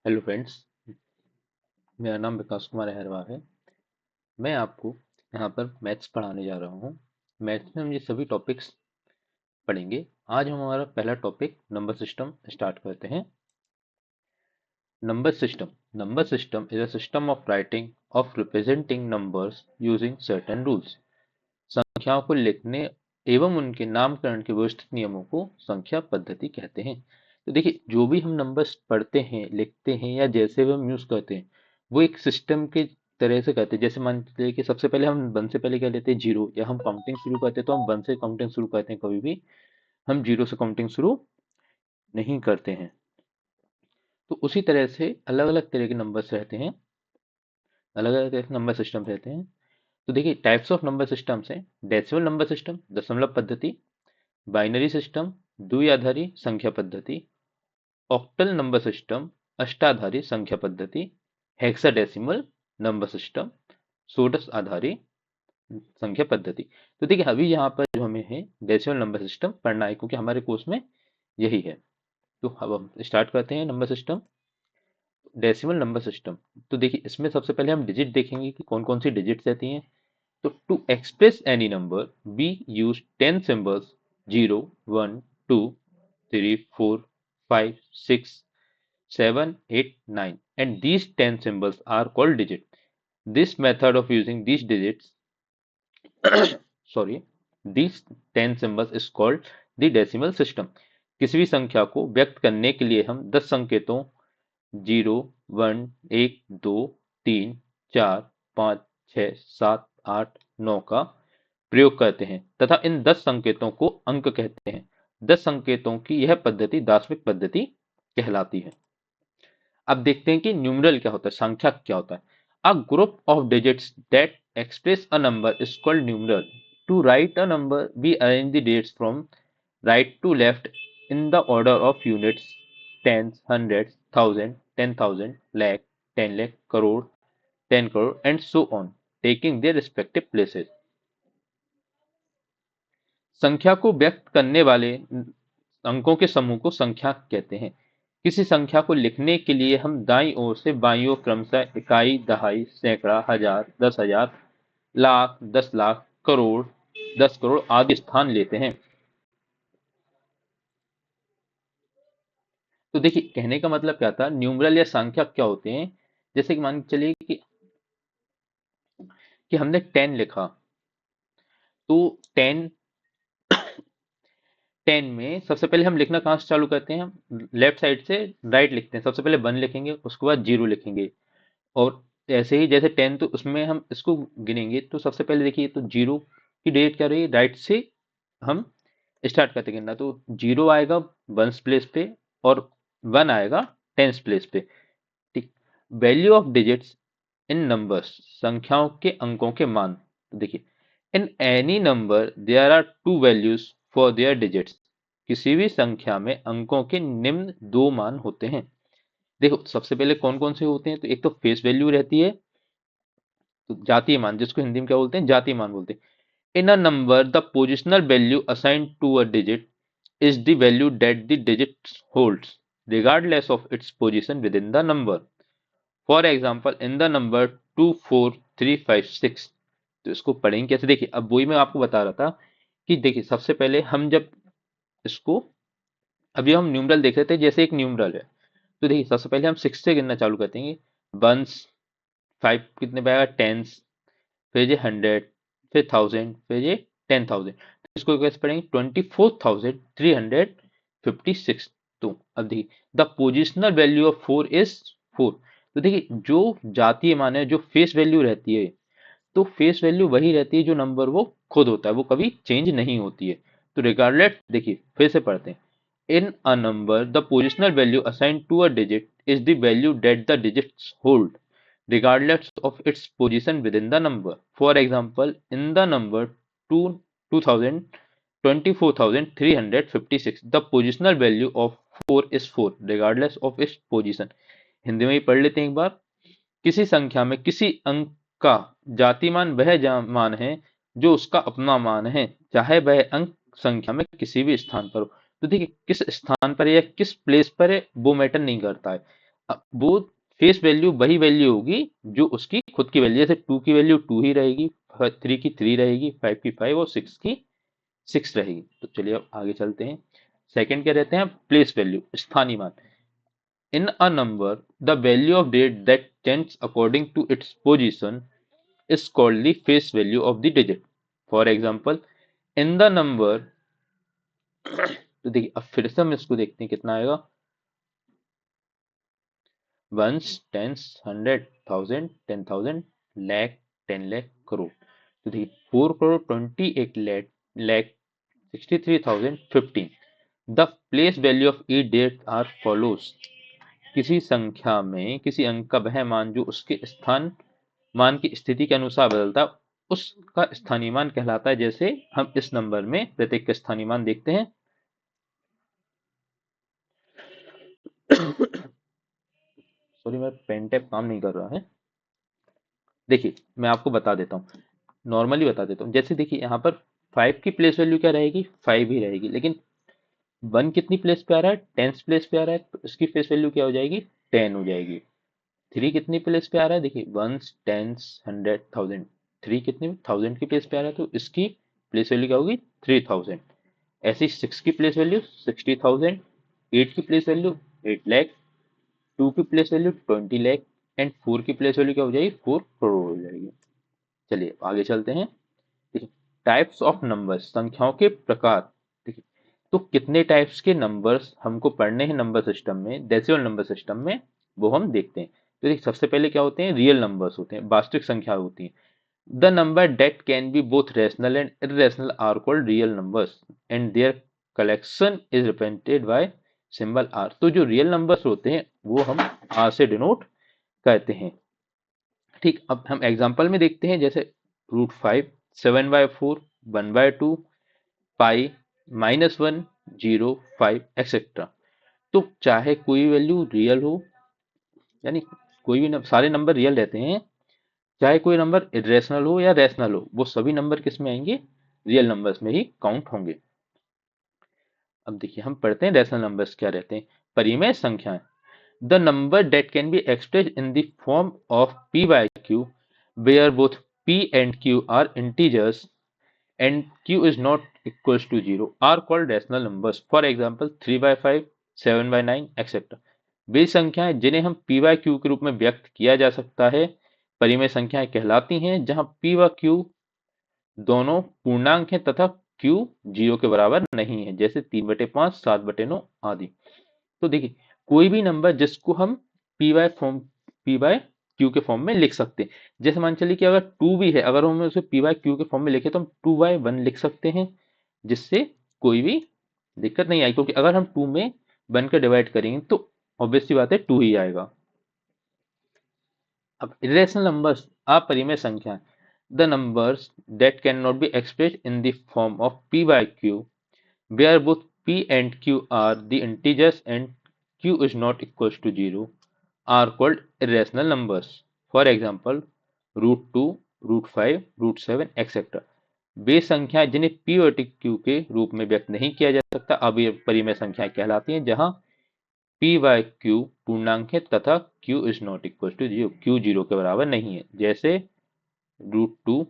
Hello friends, मेरा नाम विकास कुमार अहरवार है। मैं आपको यहाँ पर मैथ्स पढ़ाने जा रहा हूँ। मैथ्स में हम ये सभी टॉपिक्स पढ़ेंगे। आज हम हमारा पहला टॉपिक नंबर सिस्टम स्टार्ट करते हैं। Number system is a system of writing of representing numbers using certain rules. संख्याओं को लिखने एवं उनके नामकरण के व्यवस्थित नियमों को संख्या पद्धति कहते हैं। तो देखिए, जो भी हम नंबर्स पढ़ते हैं, लिखते हैं या जैसे भी हम यूज करते हैं, वो एक सिस्टम के तरह से करते हैं। जैसे मान लीजिए कि सबसे पहले हम 1 से पहले क्या लेते हैं, जीरो, या हम काउंटिंग शुरू करते हैं तो हम 1 से काउंटिंग शुरू करते हैं, कभी भी हम जीरो से काउंटिंग शुरू नहीं करते हैं। तो उसी तरह से अलग अलग तरह के नंबर्स रहते हैं, अलग अलग तरह के नंबर सिस्टम रहते हैं। तो देखिए, टाइप्स ऑफ नंबर सिस्टम्स हैं। डेसिमल नंबर सिस्टम, दशमलव पद्धति। बाइनरी सिस्टम, द्विआधारी संख्या पद्धति। ऑक्टल नंबर सिस्टम, अष्टाधारी संख्या पद्धति। हेक्साडेसिमल नंबर सिस्टम, षोडश आधारी संख्या पद्धति। तो देखिए, अभी यहाँ पर जो हमें है डेसिमल नंबर सिस्टम पढ़ना है, क्योंकि हमारे कोर्स में यही है। तो अब हम स्टार्ट करते हैं number system. Decimal number system, तो देखिए इसमें सबसे पहले हम डिजिट देखेंगे कि कौन कौन सी डिजिट्स रहती हैं। तो to express any number we use 10 symbols, 0, 1, 2, 3, 4, 5, 6, 7, 8, 9, and these 10 symbols are called digit. This method of using these digits, sorry, these 10 symbols is called the decimal system. किसी भी संख्या को व्यक्त करने के लिए हम 10 संकेतों 0, 1, 1, 2, 3, 4, 5, 6, 7, 8, 9 का प्रयोग करते हैं तथा इन 10 संकेतों को अंक कहते हैं। 10 संकेतों की यह पद्धति दार्शनिक पद्धति कहलाती है। अब देखते हैं कि न्यूमरल क्या होता है, संख्या क्या होता है। A group of digits that express a number is called numeral. To write a number we arrange the digits from right to left in the order of units, tens, hundreds, thousand, 10,000, lakh, 10 lakh, crore, 10 crore and so on, taking their respective places. संख्या को व्यक्त करने वाले अंकों के समूह को संख्या कहते हैं। किसी संख्या को लिखने के लिए हम दाईं ओर से बाईं ओर क्रमशः इकाई, दहाई, सैकड़ा, हजार, 10,000, लाख, 10 लाख, करोड़, 10 करोड़ आदि स्थान लेते हैं। तो देखिए, कहने का मतलब क्या था, न्यूमरल या संख्या क्या होते हैं। जैसे कि मान के चलिए कि हमने 10 लिखा, तो 10 10 में सबसे पहले हम लिखना कहाँ से चालू करते हैं, हम लेफ्ट साइड से राइट लिखते हैं। सबसे पहले 1 लिखेंगे, उसके बाद 0 लिखेंगे, और ऐसे ही जैसे 10, तो उसमें हम इसको गिनेंगे। तो सबसे पहले देखिए, तो 0 की डेट क्या रही, राइट से हम स्टार्ट करते गिनना। तो 0 आएगा 1s प्लेस पे और 1 आएगा 10s प्लेस पे। ठीक। Value of digits in numbers, संख्याओं के अंकों के मान। तो देखिए, in any number there are two values for their digits. किसी भी संख्या में अंकों के निम्न 2 मान होते हैं। देखो, सबसे पहले कौन कौन से होते हैं, तो एक तो फेस वैल्यू रहती है, तो जातीय मान, जिसको हिंदी में क्या बोलते हैं, जातीय मान बोलते हैं। In a number the positional value assigned to a digit is the value that the digit holds regardless of its position within the number. For example, in the number 24356, तो इसको पढ़ेंगे कैसे। देखिए, अब वही मैं आपको बता रहा था कि देखिए, सबसे पहले हम जब इसको, अभी हम न्यूमरल देख रहे थे, जैसे एक न्यूमरल है, तो देखिए सबसे पहले हम 6 से गिनना चालू करते हैं। 1s, 5 कितने पे आएगा, 10s, फिर ये 100, फिर 1000, फिर ये 10,000। तो इसको कैसे पढ़ेंगे, 24,356। तो अब देखिए, the positional value of 4 is 4। तो देखिए, जो जातीय मान है, जो फेस वैल्यू रहती है, तो फेस वैल्यू वही रहती है जो नंबर वो खुद होता है, वो कभी चेंज नहीं होती है। तो रिगार्डलेस, देखिए फिर से पढ़ते हैं। In a number the positional value assigned to a digit is the value that the digits hold regardless of its position within the number. For example, in the number 2, 24,356, the positional value of 4 is 4 regardless of its position. Hindi में ही पढ़ लेते हैं एक बार। किसी संख्या में किसी अंक का जातिमान वह मान है जो उसका अपना मान है, चाहे वह अंक संख्या में किसी भी स्थान पर हो। तो देखिए, किस स्थान पर या किस प्लेस पर है वो मैटर नहीं करता है, वो फेस वैल्यू वही वैल्यू होगी जो उसकी खुद की वैल्यू, जैसे 2 की वैल्यू 2 ही रहेगी, 3 की 3 रहेगी, 5 की 5 और 6 की 6 रहेगी। तो चलिए अब आगे चलते हैं। सेकंड क्या रहते हैं, प्लेस वैल्यू, स्थानीय मान। In a number the value of that that change according to its position is called the face value of the digit. For example, in the number, तो देखिए अब फिर से हम इसको देखते हैं कितना आएगा। Ones, tens, 100, 1000, 10,000, lakh, 10 lakh, crore. तो देखिए 4 crore 28 lakh 63,000 15। The place value of each डेट आर फॉलोज। किसी संख्या में किसी अंक का वह मान जो उसके स्थान मान की स्थिति के अनुसार बदलता है, उसका स्थानीय मान कहलाता है। जैसे हम इस नंबर में प्रत्येक का स्थानीय मान देखते हैं। सॉरी, मेरा पेन टैप काम नहीं कर रहा है। देखिए मैं आपको बता देता हूँ, नॉर्मली बता देता हूँ। जैसे देखिए यहाँ पर 5 की प्लेस वैल्यू क्या रहेगी, 5 ही रहेगी। लेकिन 1 कितनी प्लेस पे आ रहा है, 10th प्लेस पे आ रहा है, तो इसकी फेस वैल्यू क्या हो जाएगी, 10 हो जाएगी। 3 कितनी प्लेस पे आ रहा है, देखिए 1, 10, 100, 1000। 3 कितनी 1000 की प्लेस पे आ रहा है, तो इसकी प्लेस वैल्यू क्या होगी, 3000। ऐसे ही 6 की प्लेस वैल्यू 60,000, 8 की प्लेस वैल्यू 8 लाख, 2 की प्लेस वैल्यू 20 लाख एंड 4 की प्लेस वैल्यू क्या हो जाएगी, 4 करोड़ हो जाएगी। चलिए आगे चलते हैं। देखिए टाइप्स ऑफ नंबर्स, संख्याओं के प्रकार। देखिए तो कितने टाइप्स के नंबर्स हमको पढ़ने हैं नंबर सिस्टम में, डेसिमल नंबर सिस्टम में, वो हम देखते हैं। तो देखिए सबसे पहले क्या होते हैं, रियल नंबर्स होते हैं, वास्तविक संख्या होती हैं। The number that can be both rational and irrational are called real numbers and their collection is represented by symbol R. तो जो रियल नंबर्स होते हैं वो हम आर से डिनोट करते हैं। ठीक, अब हम एग्जांपल में देखते हैं। जैसे √5, 7/4, 1/2, पाई, -1, 0, 5 एक्सेट्रा। तो चाहे कोई वैल्यू रियल हो, यानी कोई भी सारे नंबर रियल रहते हैं, चाहे कोई नंबर इरेशनल हो या रैशनल हो, वो सभी नंबर किस में आएंगे, रियल नंबर्स में ही काउंट होंगे। अब देखिए हम पढ़ते हैं रैशनल नंबर्स क्या रहते हैं। परिमेय संख्याएं, the number that can be expressed in the form of p/q where both p and q are integers and q is not equals to 0 are called rational numbers. For example, 3/5, 7/9 etc. वे संख्याएं जिन्हें हम p by q के रूप में व्यक्त किया जा सकता है, परिमेय संख्याएं कहलाती हैं, जहां p व q दोनों पूर्णांक हैं तथा q 0 के बराबर नहीं है, जैसे 3/5, 7/9 आदि। तो देखिए कोई भी नंबर जिसको हम p बाय q के फॉर्म में लिख सकते हैं। जैसे मान चलिए कि अगर 2 भी है, अगर हम उसे p बाय q के फॉर्म में लिखे तो हम 2/1 लिख सकते हैं, जिससे कोई भी दिक्कत नहीं आई। क्योंकि अगर हम 2 में 1 का डिवाइड करेंगे तो ऑब्वियस सी बात है 2 ही आएगा। अब इरेशनल नंबर्स, अपरिमेय संख्या, the numbers that can not be expressed in the form of p bye q where both p and q are the integers and q is not equals to 0 are called irrational numbers. For example, √2, √5, √7 etc. वे संख्याएं जिन्हें p और q के रूप में व्यक्त नहीं किया जा सकता, अब ये परिमेय संख्याएं कहलाती हैं, जहां p बाय q पूर्णांक है तथा q is not equals to 0, q 0 के बराबर नहीं है, जैसे √2,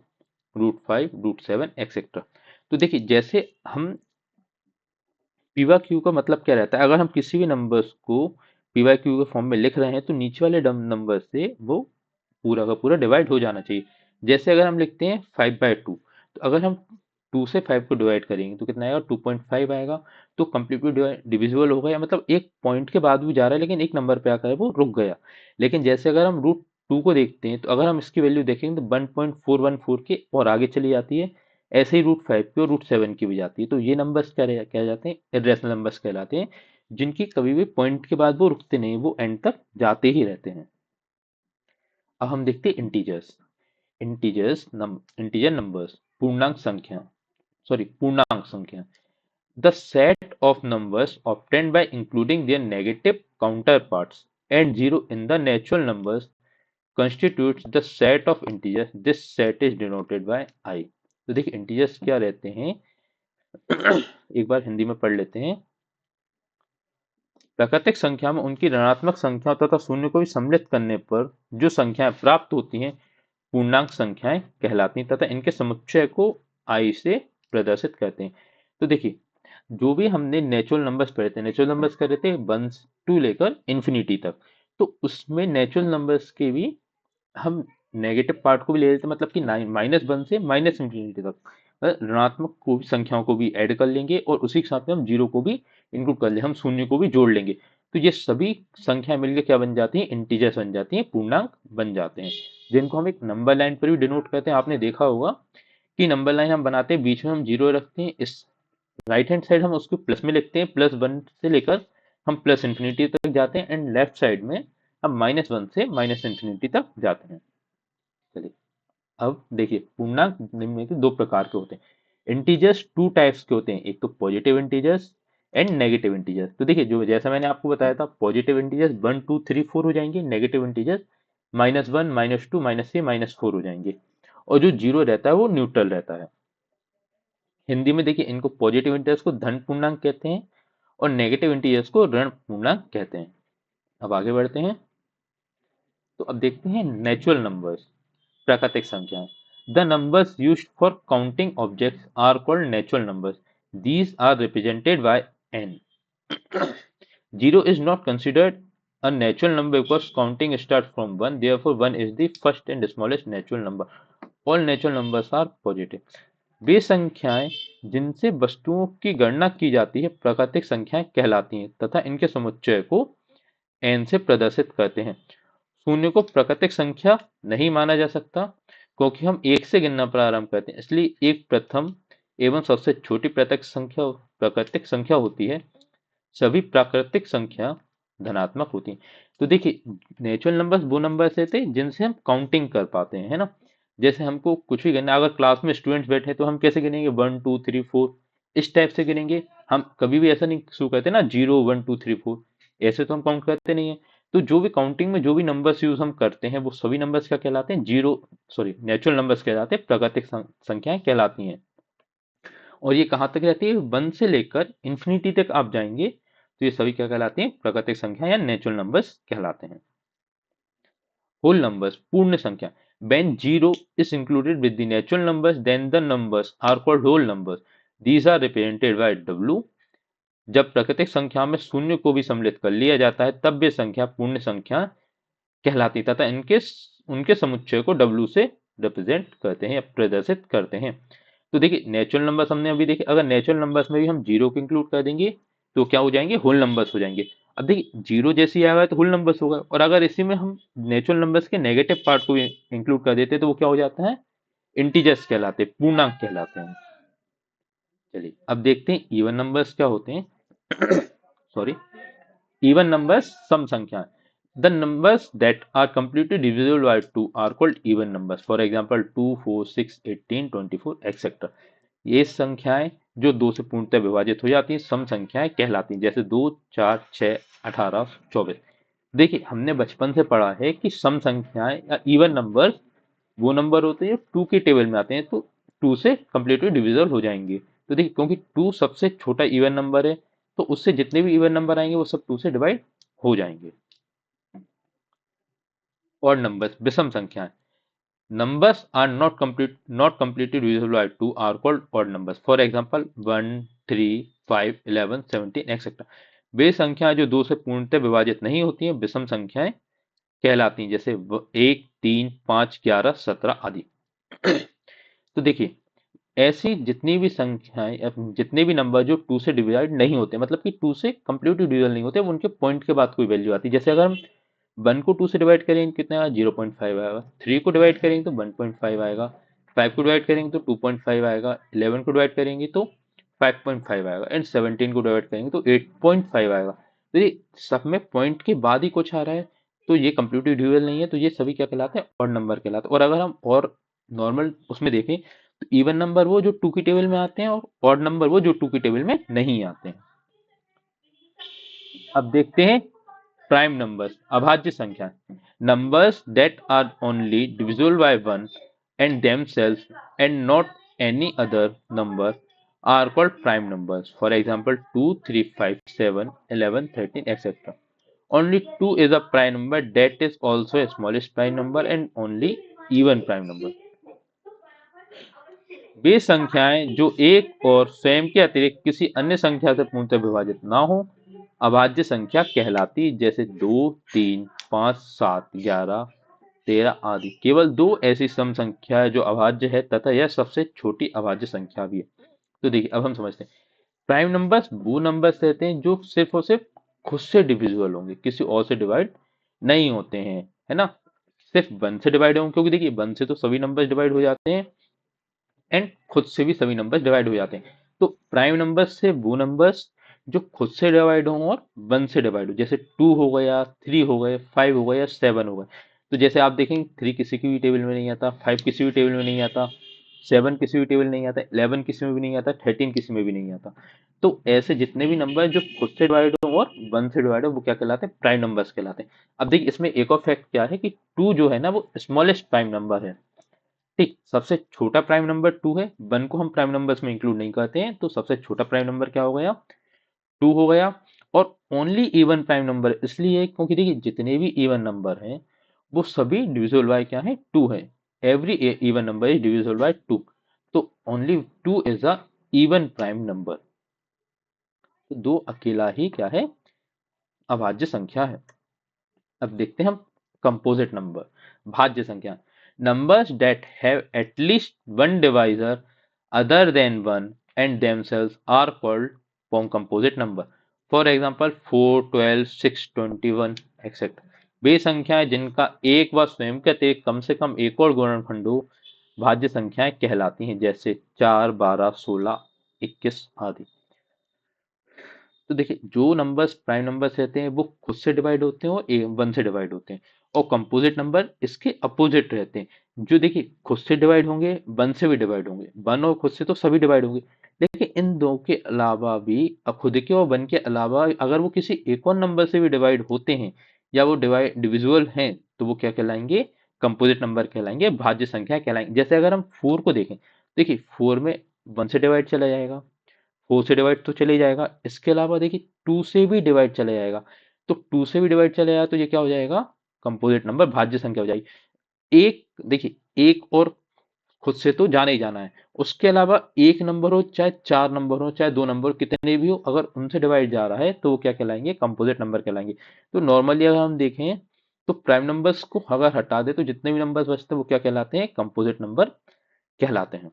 √5, √7 एक्सेट्रा। तो देखिए जैसे हम पी वाई क्यू का मतलब क्या रहता है, अगर हम किसी भी नंबर्स को पी वाई क्यू के फॉर्म में लिख रहे हैं तो नीचे वाले नंबर से वो पूरा का पूरा डिवाइड हो जाना चाहिए। जैसे अगर हम लिखते हैं 5/2, तो अगर हम 2 से 5 को डिवाइड करेंगे तो कितना आएगा, 2.5 आएगा। तो कंप्लीटली डिविजिबल हो गया, मतलब एक पॉइंट के बाद भी जा रहा है लेकिन एक नंबर पे आकर वो रुक गया। लेकिन जैसे अगर हम √2 को देखते हैं तो अगर हम इसकी वैल्यू देखेंगे तो 1.414 के और आगे चली जाती है। ऐसे ही √5 की और √7 की भी जाती है। तो ये नंबर्स क्या जाते हैं, इरेशनल नंबर्स कहलाते हैं, जिनकी कभी भी पॉइंट के बाद वो रुकते नहीं, वो एंड तक जाते ही रहते हैं। अब हम देखते हैं इंटीजर्स। इंटीजर नंबर्स, पूर्णांक संख्या। The set of numbers obtained by including their negative counterparts and zero in the natural numbers constitutes the set of integers. This set is denoted by I. तो देखिए इंटीजर्स क्या रहते हैं, एक बार हिंदी में पढ़ लेते हैं। प्राकृतिक संख्या में उनकी ऋणात्मक संख्या तथा शून्य को भी सम्मिलित करने पर जो संख्याएं प्राप्त होती हैं पूर्णांक संख्याएं कहलाती हैं तथा इनके समुच्चय को आई से प्रदर्शित करते हैं। तो देखिए, जो भी हमने नेचुरल नंबर्स पढ़े थे, नेचुरल नंबर्स कर रहे थे 1 टू लेकर इन्फिनिटी तक, तो उसमें नेचुरल नंबर्स के भी हम नेगेटिव पार्ट को भी ले लेते हैं, मतलब कि -1 से माइनस इंफिनिटी तक ऋणात्मक को भी संख्याओं को भी ऐड कर लेंगे और उसी के साथ में हम जीरो को भी इंक्लूड कर लेंगे, हम शून्य को भी जोड़ लेंगे। तो ये सभी संख्याएं मिलकर क्या बन जाती हैं, इंटीजर्स बन जाती हैं, पूर्णांक बन जाते हैं, जिनको हम एक नंबर लाइन पर भी डिनोट करते हैं। आपने देखा होगा कि नंबर लाइन हम बनाते हैं, बीच में हम जीरो रखते हैं, इस राइट हैंड साइड हम उसको प्लस में लिखते हैं, +1 से लेकर हम प्लस इंफिनिटी तक जाते हैं, एंड लेफ्ट साइड में हम -1 से माइनस इंफिनिटी तक जाते हैं। चलिए, अब देखिए, पूर्णांक निम्न के दो प्रकार के होते हैं। इंटीजर्स टू टाइप्स के होते हैं, एक तो positive integers and negative integers. तो देखिए, जो जैसा मैंने आपको बताया था, पॉजिटिव इंटीजर्स 1 2 3 4 हो जाएंगे, नेगेटिव इंटीजर्स -1 -2 -3 -4 हो जाएंगे, और जो जीरो रहता है वो न्यूट्रल रहता है। हिंदी में देखिए, इनको पॉजिटिव इंटीजर्स को धन पूर्णांक कहते हैं और नेगेटिव इंटीजर्स को ऋण पूर्णांक कहते हैं। अब आगे बढ़ते हैं, तो अब देखते हैं नेचुरल नंबर्स, प्राकृतिक संख्याएं। The numbers used for counting objects are called natural numbers. These are represented by n. Zero is not considered a natural number because counting starts from 1. Therefore, 1 is the first and smallest natural number. All natural numbers are positive. वे संख्याएं जिनसे वस्तुओं की गणना की जाती है प्राकृतिक संख्याएं कहलाती हैं तथा इनके समुच्चय को n से प्रदर्शित करते हैं। शून्य को प्राकृतिक संख्या नहीं माना जा सकता क्योंकि हम एक से गिनना प्रारंभ करते हैं, इसलिए एक प्रथम एवं सबसे छोटी प्राकृतिक संख्या होती है। सभी प्राकृतिक संख्या धनात्मक होती हैं। तो देखिए, नेचुरल नंबर्स वो नंबर्स रहते हैं जिनसे हम काउंटिंग कर पाते हैं, है ना। जैसे हमको कुछ भी गिनना, अगर क्लास में स्टूडेंट्स बैठे तो हम कैसे गिनेंगे, 1 2 3 4 इस टाइप से गिनेंगे। हम कभी भी ऐसा नहीं शुरू करते ना 0 1 2 3 4, ऐसे तो हम काउंट करते नहीं है। तो जो भी काउंटिंग में जो भी नंबर्स यूज हम करते हैं वो सभी नंबर्स क्या कहलाते हैं, नेचुरल नंबर्स कहलाते हैं, प्राकृतिक संख्याएं कहलाती हैं। और ये कहाँ तक रहती है, 1 से लेकर इंफिनिटी तक आप जाएंगे तो ये सभी क्या कहलाते हैं, प्राकृतिक संख्या या नेचुरल नंबर्स कहलाते हैं। होल नंबर्स, पूर्ण संख्या। When zero is included with the natural numbers, then the numbers are called whole numbers. These are represented by W. जब प्राकृतिक संख्या में शून्य को भी सम्मिलित कर लिया जाता है तब वे संख्या पूर्ण संख्या कहलाती तथा उनके समुच्चय को W से रिप्रेजेंट करते हैं या प्रदर्शित करते हैं। तो देखिए, नेचुरल नंबर्स हमने अभी देखे, अगर नेचुरल नंबर्स में भी हम जीरो को इंक्लूड कर देंगे तो क्या हो जाएंगे, होल नंबर्स हो जाएंगे। अब देखिए, जीरो जैसे ही आएगा तो होल नंबर्स होगा, और अगर इसी में हम नेचुरल नंबर्स के नेगेटिव पार्ट को भी इंक्लूड कर देते तो वो क्या हो जाता है, इंटीजर्स कहलाते, पूर्णांक कहलाते हैं। चलिए, अब देखते हैं इवन नंबर्स क्या होते हैं। सॉरी, इवन नंबर्स सम संख्या। The numbers that are completely divisible by 2 are called even numbers. For example, 2, 4, 6, 18, 24, etc. ये संख्याएं जो 2 से पूर्णतः विभाजित हो जाती हैं सम संख्याएं कहलाती हैं, जैसे 2, 4, 6, 18, 24। देखिए, हमने बचपन से पढ़ा है कि सम संख्याएं या इवन नंबर वो नंबर होते हैं 2 के टेबल में आते हैं, तो 2 से कंप्लीटली डिविजिबल हो जाएंगे। तो देखिए, क्योंकि 2 सबसे छोटा इवन नंबर है तो उससे जितने भी इवन नंबर आएंगे वो सब 2 से डिवाइड हो जाएंगे। और नंबर्स, विषम संख्याएं। Numbers are not completely divisible by 2 are called odd numbers. For example, 1, 3, 5, 11, 17, etc. वे संख्याएं जो 2 से पूर्णतः विभाजित नहीं होती हैं विषम संख्याएं कहलाती हैं, जैसे 1, 3, 5, 11, 17 आदि। तो देखिए, ऐसी जितनी भी संख्याएं, जितने भी नंबर जो 2 से डिवाइड नहीं होते, मतलब कि 2 से कंप्लीटली डिविजल नहीं होते, उनके पॉइंट के बाद कोई वैल्यू आती है। जैसे अगर हम 1 को 2 से डिवाइड करेंगे कितना आएगा, 0.5 आएगा। 3 को डिवाइड करेंगे तो 1.5 आएगा। 5 को डिवाइड करेंगे तो 2.5 आएगा। 11 को डिवाइड करेंगे तो 5.5 आएगा, एंड 17 को डिवाइड करेंगे तो 8.5 आएगा। तो ये सब में पॉइंट के बाद ही कुछ आ रहा है तो ये कंप्लीटली डिविजल नहीं है, तो ये सभी क्या कहलाते हैं, ऑड नंबर कहलाते हैं। और अगर हम और नॉर्मल उसमें देखें तो इवन नंबर वो जो 2 की टेबल में आते हैं और ऑड नंबर वो जो 2 की टेबल में नहीं आते हैं। अब देखते हैं प्राइम नंबर्स, अभाज्य संख्या। Numbers that are only divisible by 1 and themselves and not any other number are called prime numbers. For example, 2, 3, 5, 7, 11, 13, etc. Only 2 is a prime number that is also a smallest prime number and only even prime number. वे संख्याएं जो एक और स्वयं के अतिरिक्त किसी अन्य संख्या से पूर्णतः विभाजित ना हो अभाज्य संख्या कहलाती, जैसे 2, 3, 5, 7, 11, 13 आदि। केवल दो ऐसी सम संख्या है जो अभाज्य है तथा यह सबसे छोटी अभाज्य संख्या भी है। तो देखिए अब हम समझते हैं, प्राइम नंबर्स वो नंबर्स रहते हैं जो सिर्फ और सिर्फ खुद से डिविजिबल होंगे, किसी और से डिवाइड नहीं होते हैं, है ना। सिर्फ 1 से डिवाइड होंगे, क्योंकि देखिए 1 से तो सभी नंबर्स डिवाइड हो जाते हैं एंड खुद से भी सभी नंबर्स डिवाइड हो जाते हैं। तो प्राइम नंबर्स से वो नंबर्स जो खुद से डिवाइड हों और 1 से डिवाइड हो, जैसे 2 हो गया, 3 हो गए, 5 हो गया, 7 हो गए। तो जैसे आप देखेंगे 3 किसी की भी टेबल में नहीं आता, 5 किसी भी टेबल में नहीं आता, 7 किसी भी टेबल में नहीं आता, 11 किसी में भी नहीं आता, 13 किसी में भी नहीं आता। तो ऐसे जितने भी नंबर जो खुद से डिवाइड हो और 1 से डिवाइड हो वो क्या कहलाते हैं, प्राइम नंबर्स कहलाते हैं। अब देखिए इसमें एक और फैक्ट क्या है कि 2 जो है ना वो स्मॉलेस्ट प्राइम नंबर है। ठीक, सबसे छोटा प्राइम नंबर 2 है, 1 को हम प्राइम नंबर्स में इंक्लूड नहीं करते हैं, तो सबसे छोटा प्राइम नंबर क्या हो गया, 2 हो गया। और ओनली इवन प्राइम नंबर इसलिए क्योंकि देखिए जितने भी इवन नंबर हैं वो सभी डिविजिबल बाय क्या है, 2 है। Every even number is divisible by 2। तो only 2 is a even prime number. तो 2 अकेला ही क्या है, अभाज्य संख्या है। अब देखते हैं हम कंपोजिट नंबर, भाज्य संख्या। Numbers that have at least one divisor other than 1 and themselves are called composite number. For example 4, 12, 6, 21 etcetera. वे संख्याएं जिनका एक व स्वयं के अतिरिक्त कम से कम एक और गुणनखंड हो भाज्य संख्याएं कहलाती हैं, जैसे 4, 12, 16, 21 आदि। तो देखिए जो नंबर्स प्राइम नंबर्स रहते हैं वो खुद से डिवाइड होते हैं और 1 से डिवाइड होते हैं, और कंपोजिट नंबर इसके अपोजिट रहते हैं। जो देखिए खुद से डिवाइड होंगे 1 से भी डिवाइड होंगे, 1 और खुद से तो सभी डिवाइड होंगे, लेकिन इन दो के अलावा भी खुद के और 1 के अलावा अगर वो किसी एक और नंबर से भी डिवाइड होते हैं या वो डिवाइड डिविजिबल हैं तो वो क्या कहलाएंगे, कंपोजिट नंबर कहलाएंगे, भाज्य संख्या कहलाएंगे। जैसे अगर हम 4 को देखें, देखिए 4 में 1 से डिवाइड चला जाएगा, 4 से डिवाइड तो चले जाएगा, इसके अलावा देखिए 2 से भी डिवाइड चला जाएगा। तो 2 से भी डिवाइड चला जाएगा तो ये क्या हो जाएगा, कंपोजिट नंबर, भाज्य संख्या हो जाएगी। एक देखिए एक और खुद से तो जाना ही जाना है, उसके अलावा एक नंबर हो चाहे 4 नंबर हो चाहे 2 नंबर कितने भी हो, अगर उनसे डिवाइड जा रहा है तो वो क्या कहलाएंगे, कंपोजिट नंबर कहलाएंगे। तो नॉर्मली अगर हम देखें तो प्राइम नंबर्स को अगर हटा दे तो जितने भी नंबर्स बचते हैं वो क्या कहलाते हैं, कंपोजिट नंबर कहलाते हैं।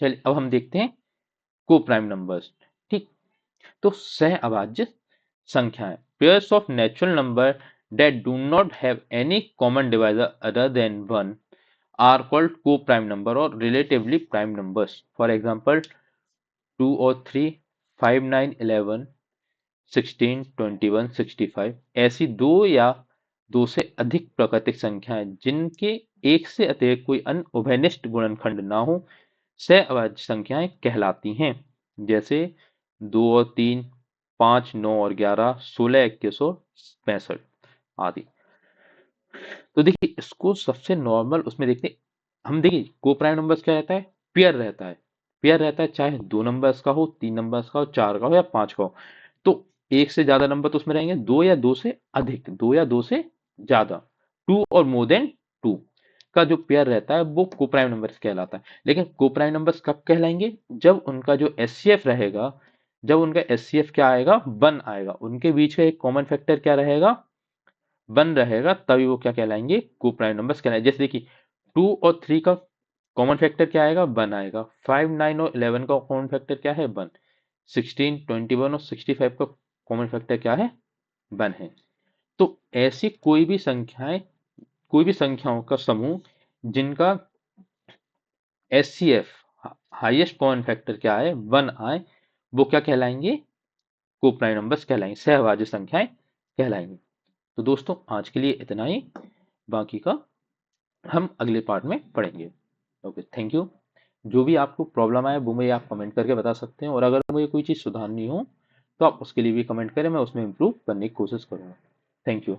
चलिए अब हम देखते हैं को प्राइम नंबर्स। ठीक, तो सह अभाज्य संख्याएं, pairs of natural number that do not have any common divisor other than 1 are called co-prime number or relatively prime numbers. For example, 2 or 3, 5, 9, 11, 16, 21, 65 ऐसी दो या दो से अधिक प्राकृतिक संख्याएं जिनके एक से अतिरिक्त कोई अन्य उभयनिष्ठ गुणनखंड ना हो सहअभाज्य संख्याएं कहलाती हैं। जैसे 2 और 3, 5, 9 और 11, 16, 21 और 65 आदि। तो देखिए इसको सबसे नॉर्मल उसमें देखते हैं हम, देखिए को प्राइम नंबर्स क्या रहता है, पेयर रहता है। पेयर रहता है चाहे 2 नंबर्स का हो, 3 नंबर्स का हो, 4 का हो या 5 का हो। तो एक से ज्यादा नंबर तो उसमें रहेंगे, 2 या 2 से अधिक, 2 या 2 से ज्यादा, 2 और मोर देन 2 का जो पेयर रहता है वो को प्राइम नंबर्स कहलाता है। लेकिन को प्राइम नंबर्स कब कहलाएंगे, जब उनका जो एचसीएफ रहेगा, जब उनका एचसीएफ क्या आएगा, 1 आएगा, उनके बीच का एक कॉमन फैक्टर क्या रहेगा, 1 रहेगा, तभी वो क्या कहलाएंगे, को प्राइम नंबर्स कहलाएंगे। जैसे देखिए 2 और 3 का कॉमन फैक्टर क्या आएगा, 1 आएगा। 5, 9 और 11 का कॉमन फैक्टर क्या है, 1। 16, 21 और 65 का कॉमन फैक्टर क्या है, 1 है। तो ऐसी कोई भी संख्याएं, कोई भी संख्याओं का समूह जिनका एचसीएफ हाईएस्ट कॉमन फैक्टर क्या है, 1 आए, वो क्या कहलाएंगे, को प्राइम नंबर्स कहलाएंगे, सहभाज्य संख्याएं कहलाएंगे। तो दोस्तों आज के लिए इतना ही, बाकी का हम अगले पार्ट में पढ़ेंगे। Okay, thank you. जो भी आपको प्रॉब्लम आए वो मुझे आप कमेंट करके बता सकते हैं, और अगर मुझे कोई चीज़ सुधारनी हो तो आप उसके लिए भी कमेंट करें, मैं उसमें इम्प्रूव करने की कोशिश करूँगा। Thank you.